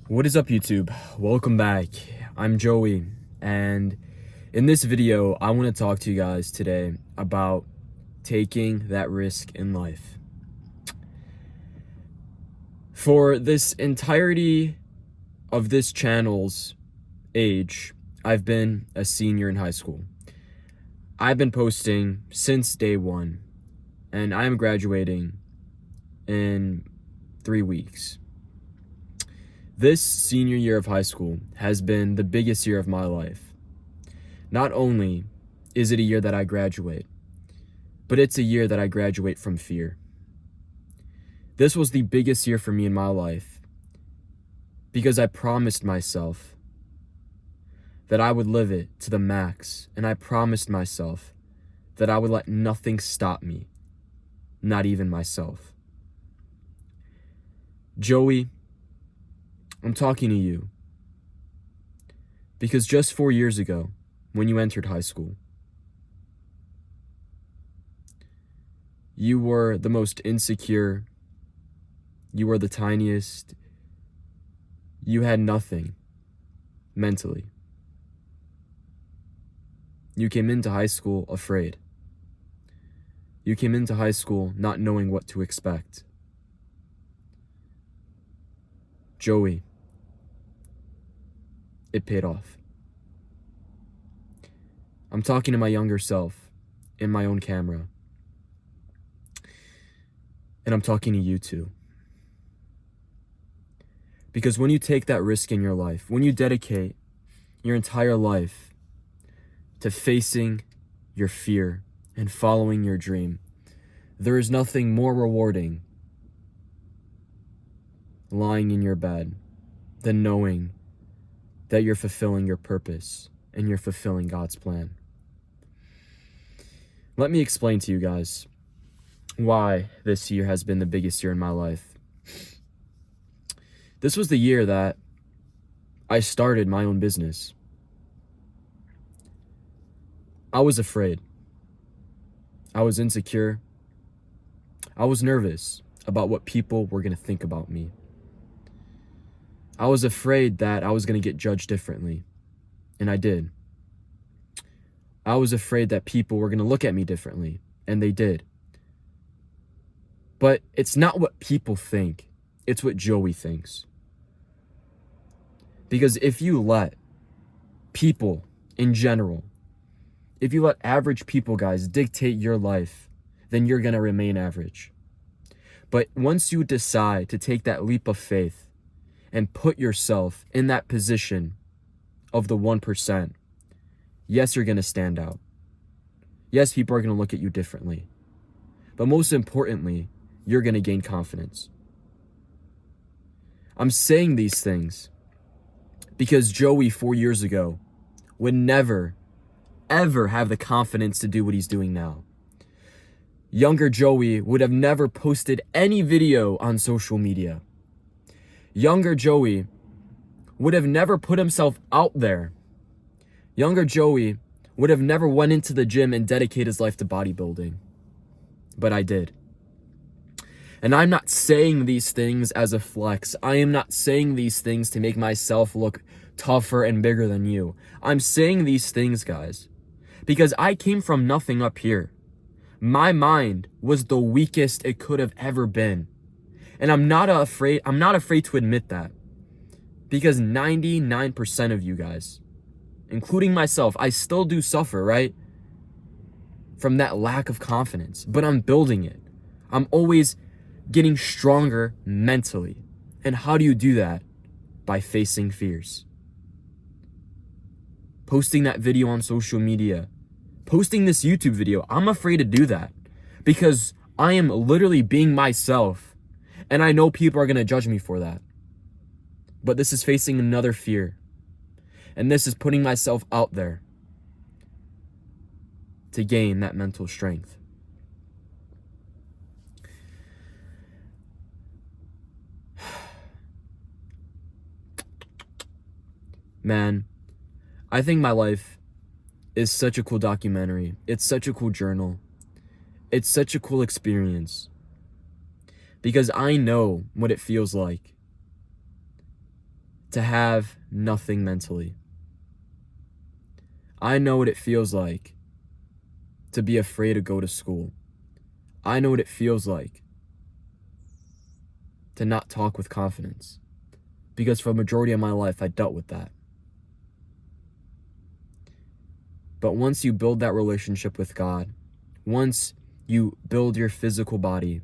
What is up, YouTube? Welcome back. I'm Joey, and in this video, I want to talk to you guys today about taking that risk in life. For this entirety of this channel's age, I've been a senior in high school. I've been posting since day one, and I am graduating in 3 weeks. This senior year of high school has been the biggest year of my life. Not only is it a year that I graduate, but it's a year that I graduate from fear. This was the biggest year for me in my life because I promised myself that I would live it to the max, and I promised myself that I would let nothing stop me, not even myself. Joey, I'm talking to you because just 4 years ago, when you entered high school, you were the most insecure, you were the tiniest, you had nothing mentally. You came into high school afraid. You came into high school not knowing what to expect. Joey, it paid off. I'm talking to my younger self in my own camera. And I'm talking to you too. Because when you take that risk in your life, when you dedicate your entire life to facing your fear and following your dream, there is nothing more rewarding lying in your bed than knowing that you're fulfilling your purpose and you're fulfilling God's plan. Let me explain to you guys why this year has been the biggest year in my life. This was the year that I started my own business. I was afraid. I was insecure. I was nervous about what people were going to think about me. I was afraid that I was going to get judged differently, and I did. I was afraid that people were going to look at me differently, and they did. But it's not what people think, it's what Joey thinks. Because if you let people in general, if you let average people, guys, dictate your life, then you're going to remain average. But once you decide to take that leap of faith and put yourself in that position of the 1%, yes, you're going to stand out. Yes, people are going to look at you differently. But most importantly, you're going to gain confidence. I'm saying these things because Joey 4 years ago would never, ever have the confidence to do what he's doing now. Younger Joey would have never posted any video on social media. Younger Joey would have never put himself out there. Younger Joey would have never went into the gym and dedicated his life to bodybuilding. But I did. And I'm not saying these things as a flex. I am not saying these things to make myself look tougher and bigger than you. I'm saying these things, guys, because I came from nothing up here. My mind was the weakest it could have ever been. And I'm not afraid to admit that. Because 99% of you guys, including myself, I still do suffer, right? From that lack of confidence. But I'm building it. I'm always getting stronger mentally. And how do you do that? By facing fears. Posting that video on social media. Posting this YouTube video. I'm afraid to do that. Because I am literally being myself. And I know people are going to judge me for that. But this is facing another fear. And this is putting myself out there to gain that mental strength. Man, I think my life is such a cool documentary. It's such a cool journal. It's such a cool experience. Because I know what it feels like to have nothing mentally. I know what it feels like to be afraid to go to school. I know what it feels like to not talk with confidence, because for a majority of my life, I dealt with that. But once you build that relationship with God, once you build your physical body,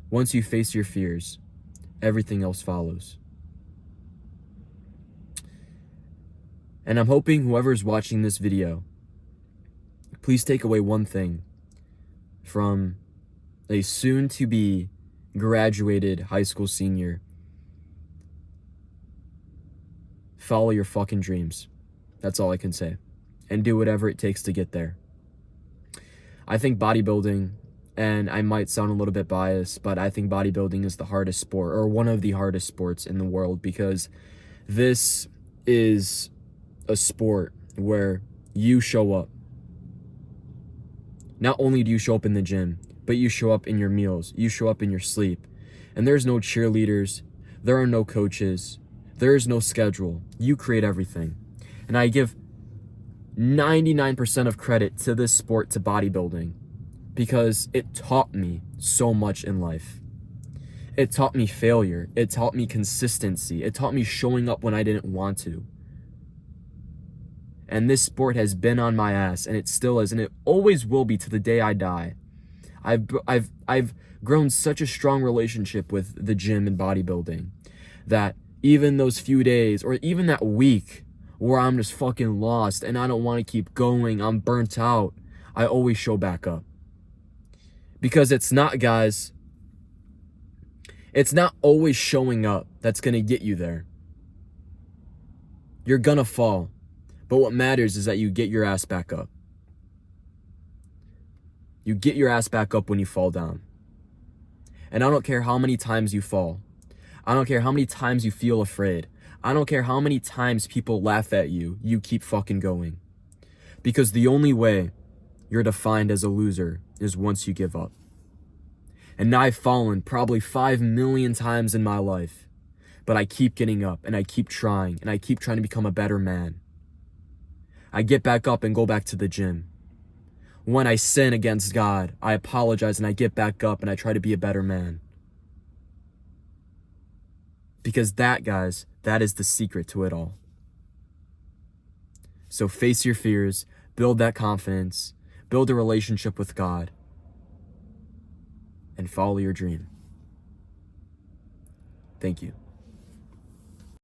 once you face your fears, everything else follows. And I'm hoping whoever's watching this video, please take away one thing from a soon-to-be graduated high school senior. Follow your fucking dreams. That's all I can say. And do whatever it takes to get there. I think bodybuilding, and I might sound a little bit biased, but I think bodybuilding is the hardest sport, or one of the hardest sports in the world, because this is a sport where you show up. Not only do you show up in the gym, but you show up in your meals, you show up in your sleep. And there's no cheerleaders, there are no coaches, there is no schedule. You create everything. And I give 99% of credit to this sport, to bodybuilding, because it taught me so much in life. It taught me failure. It taught me consistency. It taught me showing up when I didn't want to. And this sport has been on my ass, and it still is, and it always will be to the day I die. I've grown such a strong relationship with the gym and bodybuilding that even those few days, or even that week where I'm just fucking lost and I don't want to keep going, I'm burnt out, I always show back up. Because it's not, guys, it's not always showing up that's gonna get you there. You're gonna fall. But what matters is that you get your ass back up. You get your ass back up when you fall down. And I don't care how many times you fall. I don't care how many times you feel afraid. I don't care how many times people laugh at you. You keep fucking going. Because the only way you're defined as a loser is once you give up. And I've fallen probably 5 million times in my life. But I keep getting up, and I keep trying, and I keep trying to become a better man. I get back up and go back to the gym. When I sin against God, I apologize and I get back up and I try to be a better man. Because that, guys, that is the secret to it all. So face your fears, build that confidence, build a relationship with God, and follow your dream. Thank you.